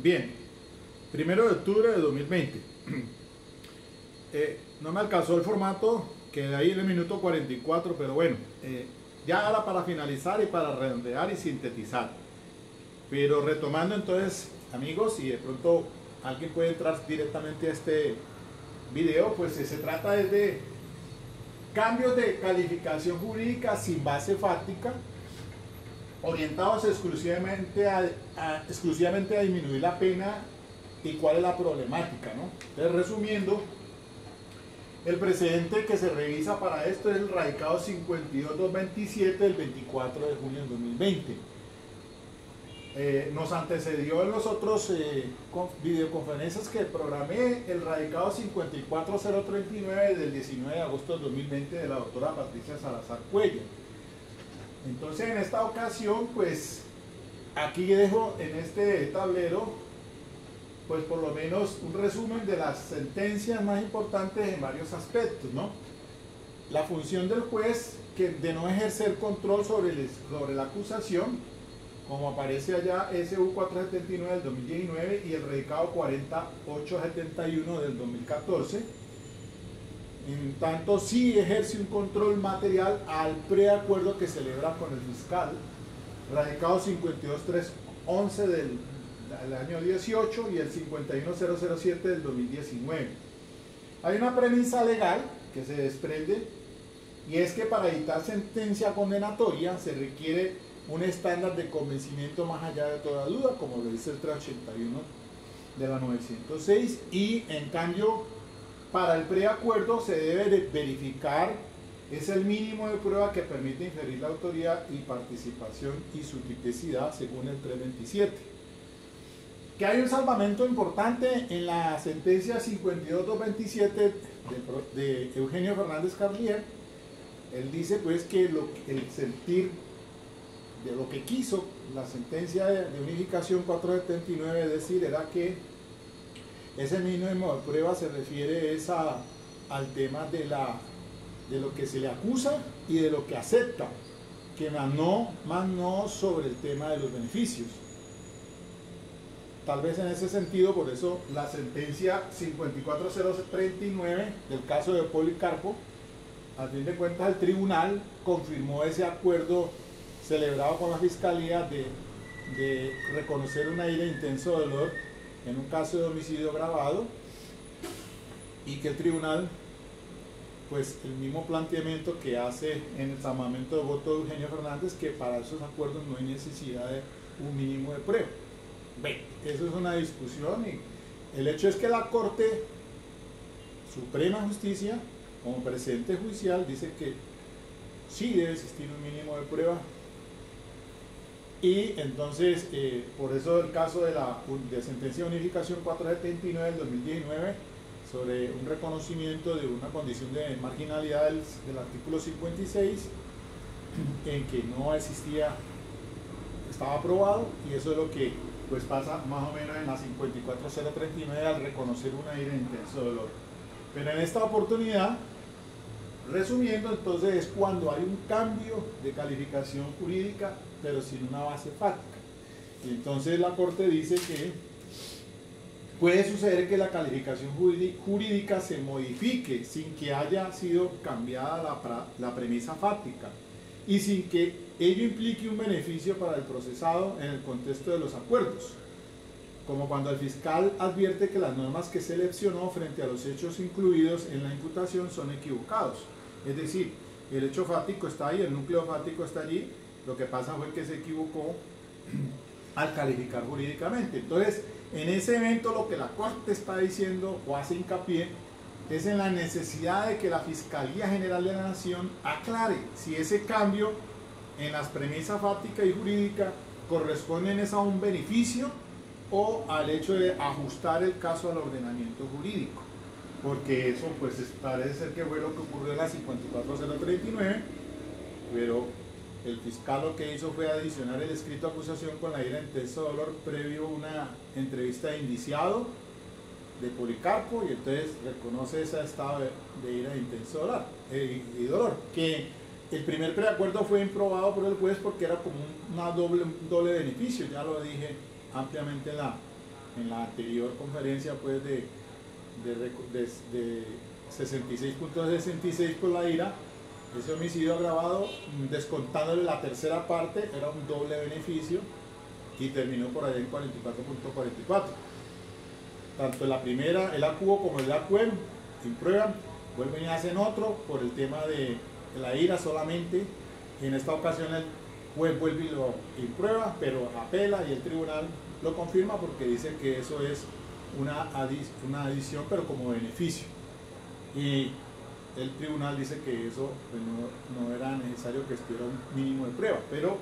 Bien, 1 de octubre de 2020. No me alcanzó el formato, quedé ahí en el minuto 44, pero bueno, ya era para finalizar y para redondear y sintetizar. Pero retomando entonces, amigos, si de pronto alguien puede entrar directamente a este video, pues se trata de cambios de calificación jurídica sin base fáctica, orientados exclusivamente a disminuir la pena y cuál es la problemática, ¿no? Entonces, resumiendo, el precedente que se revisa para esto es el radicado 52227 del 24 de junio del 2020. Nos antecedió en los otros videoconferencias que programé el radicado 54039 del 19 de agosto del 2020 de la doctora Patricia Salazar Cuellar. Entonces, en esta ocasión, pues aquí dejo en este tablero, pues por lo menos un resumen de las sentencias más importantes en varios aspectos, ¿no? La función del juez de no ejercer control sobre la acusación, como aparece allá SU 479 del 2019 y el radicado 4871 del 2014. En tanto, sí ejerce un control material al preacuerdo que celebra con el fiscal, radicado 52311 del año 18 y el 51007 del 2019. Hay una premisa legal que se desprende, y es que para dictar sentencia condenatoria se requiere un estándar de convencimiento más allá de toda duda, como lo dice el 381 de la 906, y en cambio para el preacuerdo se debe de verificar, es el mínimo de prueba que permite inferir la autoridad y participación y su tipicidad según el 327. Que hay un salvamento importante en la sentencia 52227 de Eugenio Fernández Carlier. Él dice pues que el sentir de lo que quiso la sentencia de unificación 479 decir era que ese mínimo de prueba se refiere al tema de lo que se le acusa y de lo que acepta, que más no sobre el tema de los beneficios. Tal vez en ese sentido, por eso la sentencia 54039 del caso de Policarpo, al fin de cuentas el tribunal confirmó ese acuerdo celebrado con la fiscalía de reconocer una ira de intenso dolor en un caso de homicidio agravado, y que el tribunal, pues el mismo planteamiento que hace en el salvamento de voto de Eugenio Fernández, que para esos acuerdos no hay necesidad de un mínimo de prueba. Bueno, eso es una discusión, y el hecho es que la Corte Suprema de Justicia, como precedente judicial, dice que sí debe existir un mínimo de prueba. Y entonces, por eso el caso de sentencia de unificación 479 del 2019 sobre un reconocimiento de una condición de marginalidad del artículo 56, en que no existía, estaba aprobado, y eso es lo que pues pasa más o menos en la 54039 al reconocer una ira de intenso dolor. Pero en esta oportunidad, resumiendo, entonces es cuando hay un cambio de calificación jurídica pero sin una base fáctica. Y entonces la Corte dice que puede suceder que la calificación jurídica se modifique sin que haya sido cambiada la premisa fáctica y sin que ello implique un beneficio para el procesado en el contexto de los acuerdos, como cuando el fiscal advierte que las normas que seleccionó frente a los hechos incluidos en la imputación son equivocados. Es decir, el hecho fático está ahí, el núcleo fático está allí, lo que pasa fue que se equivocó al calificar jurídicamente. Entonces, en ese evento lo que la Corte está diciendo o hace hincapié es en la necesidad de que la Fiscalía General de la Nación aclare si ese cambio en las premisas fáctica y jurídica corresponden a un beneficio o al hecho de ajustar el caso al ordenamiento jurídico, porque eso pues parece ser que fue lo que ocurrió en la 54039, pero el fiscal lo que hizo fue adicionar el escrito de acusación con la ira de intenso dolor previo a una entrevista de indiciado de Policarpo, y entonces reconoce ese estado de ira de intenso dolor, y dolor, que el primer preacuerdo fue improbado por el juez porque era como un doble beneficio, ya lo dije ampliamente en la anterior conferencia pues de 66.66 por la IRA, ese homicidio agravado, descontándole la tercera parte, era un doble beneficio y terminó por allá en 44.44. Tanto la primera, el ACUO como el ACUEM imprueban, vuelven y hacen otro por el tema de la IRA solamente. En esta ocasión el juez vuelve y lo imprueba, pero apela y el tribunal lo confirma porque dice que eso es una adición, pero como beneficio. Y el tribunal dice que eso pues, no era necesario que estuviera un mínimo de prueba, pero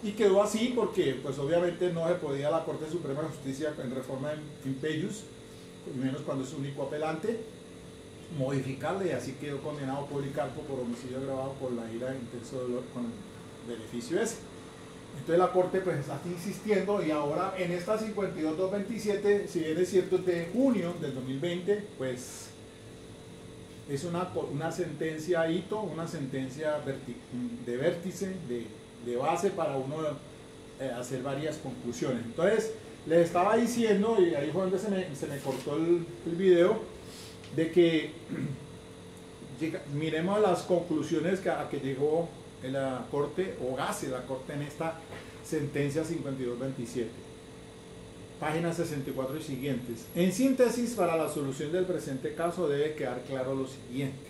y quedó así porque pues obviamente no se podía la Corte Suprema de Justicia en reforma in peius, menos cuando es único apelante, modificarle, y así quedó condenado Policarpo por homicidio agravado por la ira de intenso dolor con el beneficio ese. Entonces la Corte pues está insistiendo, y ahora en esta 52.227, si bien es cierto es de junio del 2020, pues es una sentencia hito, una sentencia de vértice, de base para uno hacer varias conclusiones. Entonces les estaba diciendo, y ahí fue donde se me cortó el video, de que miremos las conclusiones a que llegó la Corte, o hace la Corte en esta sentencia 52.27. Páginas 64 y siguientes. En síntesis, para la solución del presente caso debe quedar claro lo siguiente.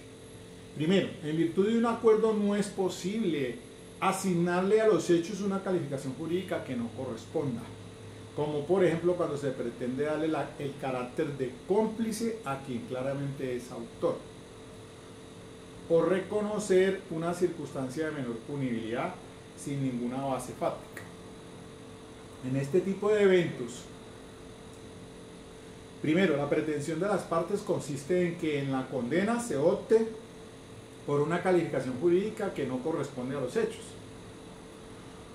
Primero, en virtud de un acuerdo no es posible asignarle a los hechos una calificación jurídica que no corresponda, como por ejemplo cuando se pretende darle el carácter de cómplice a quien claramente es autor, o reconocer una circunstancia de menor punibilidad sin ninguna base fáctica. En este tipo de eventos, primero, la pretensión de las partes consiste en que en la condena se opte por una calificación jurídica que no corresponde a los hechos,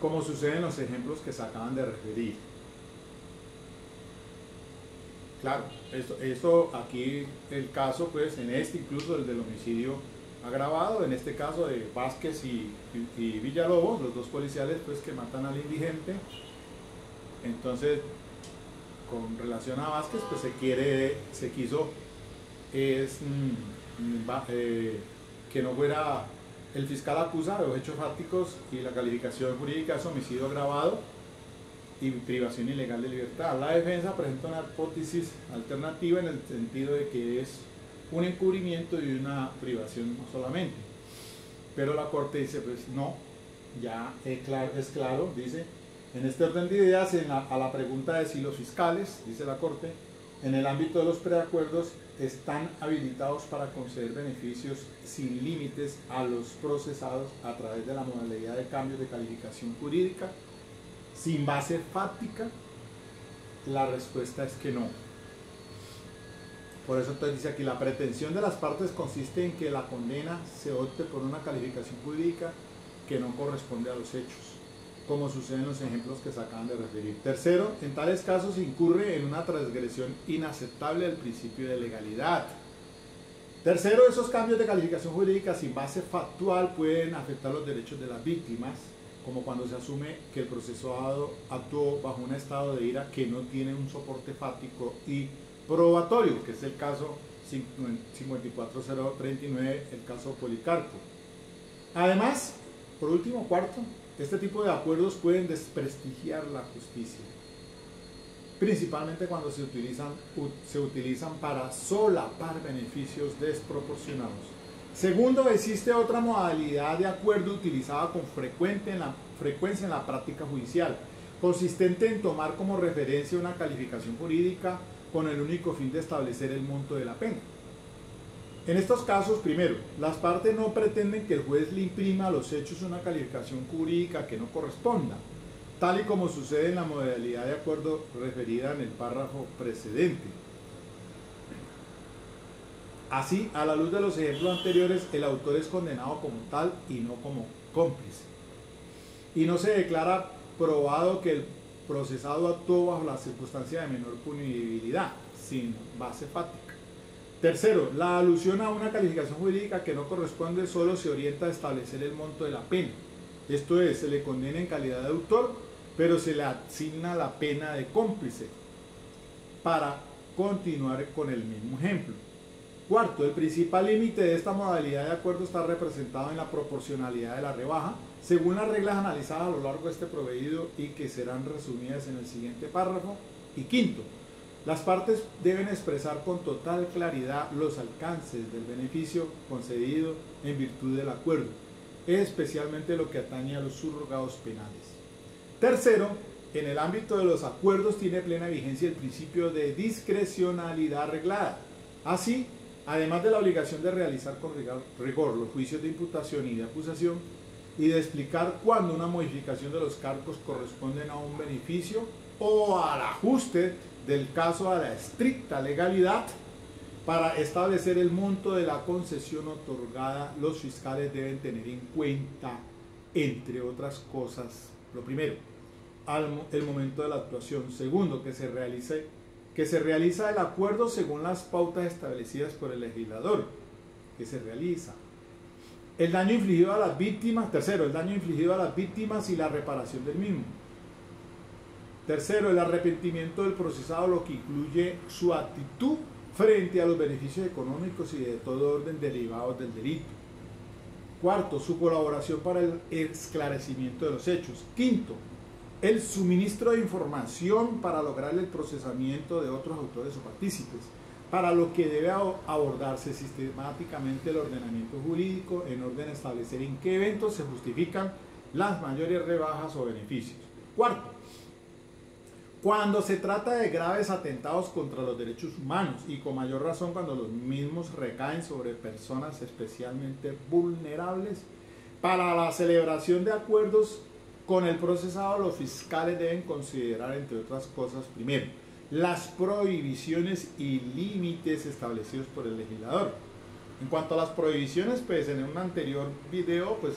como sucede en los ejemplos que se acaban de referir. Claro, esto aquí el caso, pues en este incluso el del homicidio agravado, en este caso de Vázquez y Villalobos, los dos policiales pues que matan al indigente. Entonces, con relación a Vázquez, pues se quiso que no fuera, el fiscal acusa de los hechos fácticos y la calificación jurídica es homicidio agravado y privación ilegal de libertad. La defensa presenta una hipótesis alternativa en el sentido de que es un encubrimiento y una privación solamente. Pero la Corte dice, pues no, ya es claro, dice, en este orden de ideas, a la pregunta de si los fiscales, dice la Corte, en el ámbito de los preacuerdos, están habilitados para conceder beneficios sin límites a los procesados a través de la modalidad de cambio de calificación jurídica, sin base fáctica. La respuesta es que no. Por eso entonces dice aquí, la pretensión de las partes consiste en que la condena se opte por una calificación jurídica que no corresponde a los hechos, como sucede en los ejemplos que se acaban de referir. Tercero, en tales casos incurre en una transgresión inaceptable del principio de legalidad. Tercero, esos cambios de calificación jurídica sin base factual pueden afectar los derechos de las víctimas, como cuando se asume que el procesado actuó bajo un estado de ira que no tiene un soporte fáctico y probatorio, que es el caso 54.039, el caso Policarpo. Además, por último, cuarto, este tipo de acuerdos pueden desprestigiar la justicia, principalmente cuando se utilizan para solapar beneficios desproporcionados. Segundo, existe otra modalidad de acuerdo utilizada con frecuencia en la práctica judicial, consistente en tomar como referencia una calificación jurídica con el único fin de establecer el monto de la pena. En estos casos, primero, las partes no pretenden que el juez le imprima a los hechos una calificación jurídica que no corresponda, tal y como sucede en la modalidad de acuerdo referida en el párrafo precedente. Así, a la luz de los ejemplos anteriores, el autor es condenado como tal y no como cómplice. Y no se declara probado que el procesado actuó bajo la circunstancia de menor punibilidad, sin base fáctica. Tercero, la alusión a una calificación jurídica que no corresponde solo se orienta a establecer el monto de la pena. Esto es, se le condena en calidad de autor, pero se le asigna la pena de cómplice. para continuar con el mismo ejemplo. Cuarto, el principal límite de esta modalidad de acuerdo está representado en la proporcionalidad de la rebaja, según las reglas analizadas a lo largo de este proveído y que serán resumidas en el siguiente párrafo. Y quinto, las partes deben expresar con total claridad los alcances del beneficio concedido en virtud del acuerdo, especialmente lo que atañe a los subrogados penales. Tercero, en el ámbito de los acuerdos tiene plena vigencia el principio de discrecionalidad reglada. Así, además de la obligación de realizar con rigor los juicios de imputación y de acusación y de explicar cuándo una modificación de los cargos corresponde a un beneficio o al ajuste del caso a la estricta legalidad, para establecer el monto de la concesión otorgada, los fiscales deben tener en cuenta, entre otras cosas, lo primero, el momento de la actuación. Segundo, que se realiza el acuerdo según las pautas establecidas por el legislador, que se realiza. El daño infligido a las víctimas. Tercero, el daño infligido a las víctimas y la reparación del mismo. Tercero, el arrepentimiento del procesado, lo que incluye su actitud frente a los beneficios económicos y de todo orden derivados del delito. Cuarto, su colaboración para el esclarecimiento de los hechos. Quinto, el suministro de información para lograr el procesamiento de otros autores o partícipes, para lo que debe abordarse sistemáticamente el ordenamiento jurídico en orden a establecer en qué eventos se justifican las mayores rebajas o beneficios. Cuarto, cuando se trata de graves atentados contra los derechos humanos y con mayor razón cuando los mismos recaen sobre personas especialmente vulnerables, para la celebración de acuerdos con el procesado, los fiscales deben considerar, entre otras cosas, primero, las prohibiciones y límites establecidos por el legislador. En cuanto a las prohibiciones, pues en un anterior video, pues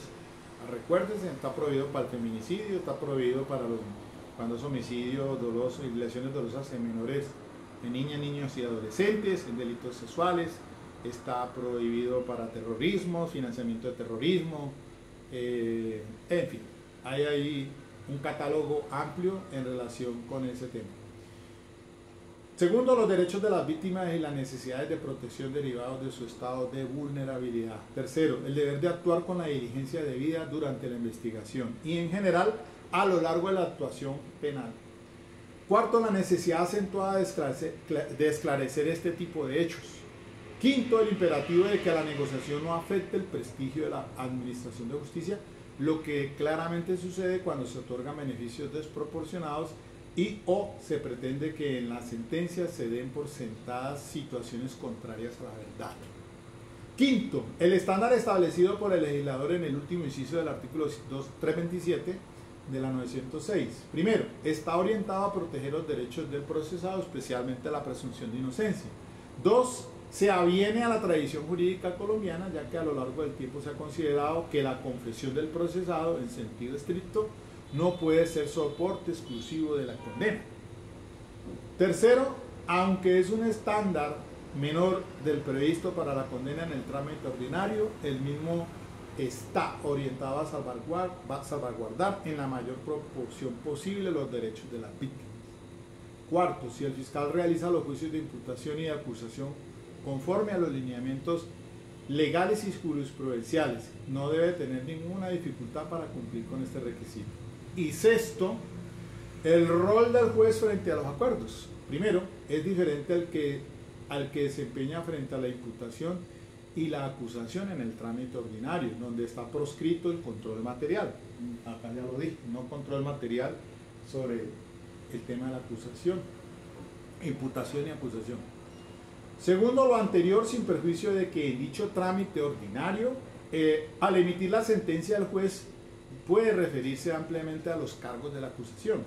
recuérdense, está prohibido para el feminicidio, está prohibido para cuando es homicidio doloso y lesiones dolosas en menores, en niñas, niños y adolescentes, en delitos sexuales, está prohibido para terrorismo, financiamiento de terrorismo, en fin, hay ahí un catálogo amplio en relación con ese tema. Segundo, los derechos de las víctimas y las necesidades de protección derivados de su estado de vulnerabilidad. Tercero, el deber de actuar con la diligencia debida durante la investigación y en general a lo largo de la actuación penal. Cuarto, la necesidad acentuada de esclarecer este tipo de hechos. Quinto, el imperativo de que la negociación no afecte el prestigio de la administración de justicia, lo que claramente sucede cuando se otorgan beneficios desproporcionados y o se pretende que en la sentencia se den por sentadas situaciones contrarias a la verdad. Quinto, el estándar establecido por el legislador en el último inciso del artículo 327 de la 906. Primero, está orientado a proteger los derechos del procesado, especialmente la presunción de inocencia. Dos, se aviene a la tradición jurídica colombiana, ya que a lo largo del tiempo se ha considerado que la confesión del procesado, en sentido estricto, no puede ser soporte exclusivo de la condena. Tercero, aunque es un estándar menor del previsto para la condena en el trámite ordinario, el mismo está orientado a salvaguardar en la mayor proporción posible los derechos de las víctimas. Cuarto, si el fiscal realiza los juicios de imputación y de acusación conforme a los lineamientos legales y jurisprudenciales, no debe tener ninguna dificultad para cumplir con este requisito. Y sexto, el rol del juez frente a los acuerdos. Primero, es diferente al que desempeña frente a la imputación y la acusación en el trámite ordinario, donde está proscrito el control material. Acá ya lo dije, no control material sobre el tema de la acusación, imputación y acusación. Segundo, lo anterior, sin perjuicio de que en dicho trámite ordinario, al emitir la sentencia, el juez puede referirse ampliamente a los cargos de la acusación.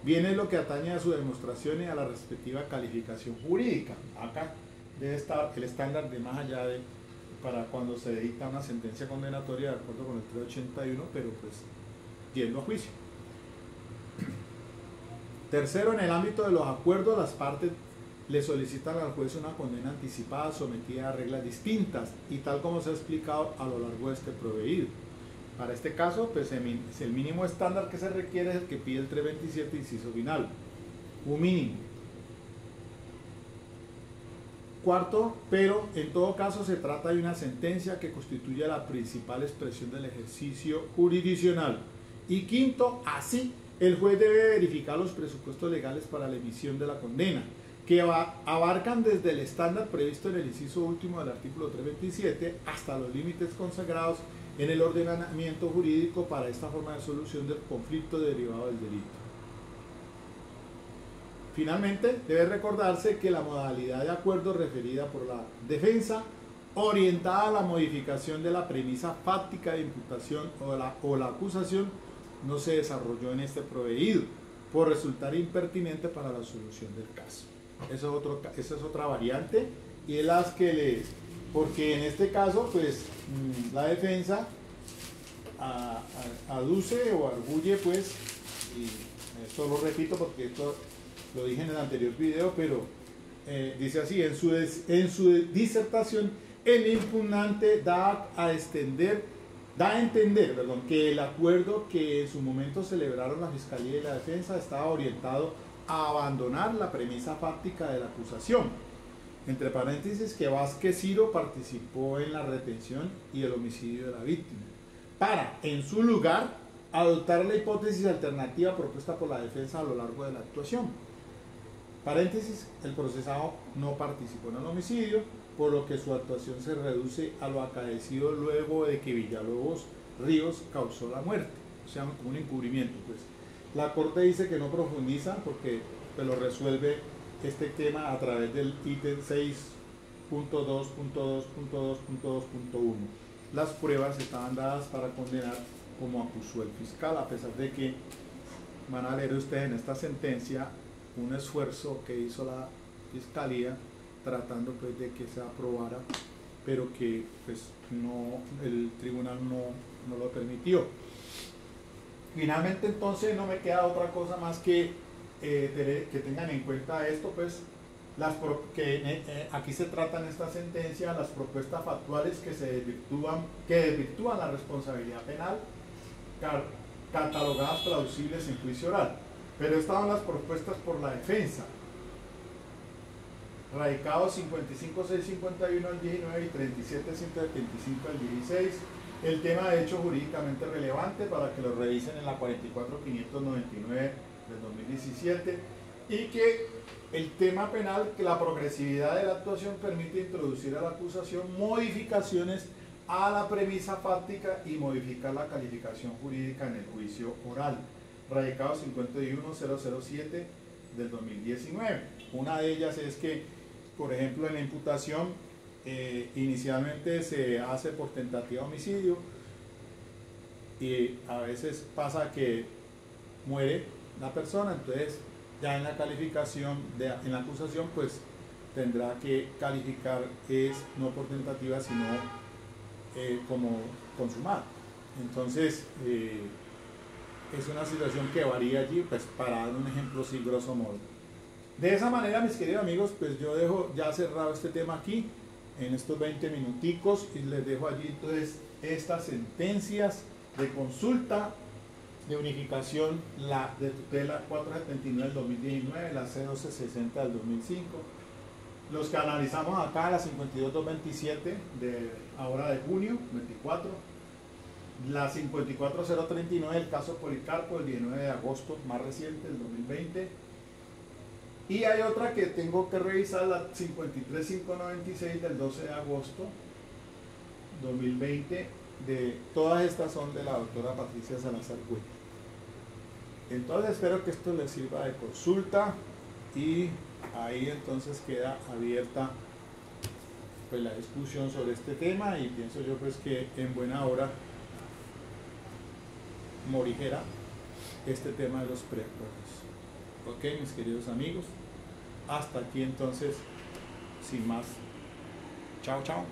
Viene lo que atañe a su demostración y a la respectiva calificación jurídica. Acá debe estar el estándar de más allá de para cuando se dicta una sentencia condenatoria de acuerdo con el 381, pero pues yendo a juicio. Tercero, en el ámbito de los acuerdos, las partes le solicitan al juez una condena anticipada sometida a reglas distintas y tal como se ha explicado a lo largo de este proveído. Para este caso, pues el mínimo estándar que se requiere es el que pide el 327 inciso final, un mínimo. cuarto, pero en todo caso se trata de una sentencia que constituye la principal expresión del ejercicio jurisdiccional. Y quinto, así, el juez debe verificar los presupuestos legales para la emisión de la condena, que abarcan desde el estándar previsto en el inciso último del artículo 327 hasta los límites consagrados en el ordenamiento jurídico para esta forma de solución del conflicto derivado del delito. Finalmente, debe recordarse que la modalidad de acuerdo referida por la defensa, orientada a la modificación de la premisa fáctica de imputación o la acusación, no se desarrolló en este proveído, por resultar impertinente para la solución del caso. Esa es otra variante, y es las que porque en este caso, pues, la defensa aduce o arguye, pues, y esto lo repito porque esto lo dije en el anterior video, pero dice así: en su disertación, el impugnante da a entender que el acuerdo que en su momento celebraron la Fiscalía y la Defensa estaba orientado a abandonar la premisa fáctica de la acusación, entre paréntesis, que Vázquez Ciro participó en la retención y el homicidio de la víctima, para, en su lugar, adoptar la hipótesis alternativa propuesta por la defensa a lo largo de la actuación. Paréntesis, el procesado no participó en el homicidio, por lo que su actuación se reduce a lo acaecido luego de que Villalobos Ríos causó la muerte, o sea, como un encubrimiento, pues. La Corte dice que no profundiza porque pues, lo resuelve este tema a través del ítem 6.2.2.2.2.2.1. Las pruebas estaban dadas para condenar como acusó el fiscal, a pesar de que van a leer ustedes en esta sentencia un esfuerzo que hizo la Fiscalía tratando pues de que se aprobara, pero que pues no, el tribunal no lo permitió. Finalmente, entonces, no me queda otra cosa más que tengan en cuenta esto, pues, aquí se trata en esta sentencia las propuestas factuales que desvirtúan la responsabilidad penal, catalogadas plausibles en juicio oral. Pero estaban las propuestas por la defensa, radicados 55.651 al 19 y 37.175 al 16, el tema de hecho jurídicamente relevante para que lo revisen en la 44.599 del 2017, y que el tema penal, que la progresividad de la actuación permite introducir a la acusación modificaciones a la premisa fáctica y modificar la calificación jurídica en el juicio oral, radicado 51.007 del 2019. Una de ellas es que, por ejemplo, en la imputación inicialmente se hace por tentativa de homicidio y a veces pasa que muere la persona, entonces ya en la calificación, en la acusación, pues tendrá que calificar no por tentativa, sino como consumada. Entonces es una situación que varía allí, pues para dar un ejemplo así grosso modo. De esa manera, mis queridos amigos, pues yo dejo ya cerrado este tema aquí en estos 20 minuticos y les dejo allí entonces estas sentencias de consulta, de unificación, la de tutela 479 del 2019, la C1260 del 2005, los que analizamos acá, la 52.227 de ahora de junio 24, la 54.039 del caso Policarpo del 19 de agosto, más reciente, del 2020, y hay otra que tengo que revisar, la 53.596 del 12 de agosto 2020, todas estas son de la doctora Patricia Salazar Cuellar. Entonces espero que esto les sirva de consulta y ahí entonces queda abierta pues la discusión sobre este tema, y pienso yo pues que en buena hora morijera este tema de los preacuerdos. Ok, mis queridos amigos, hasta aquí entonces, sin más. Chao, chao.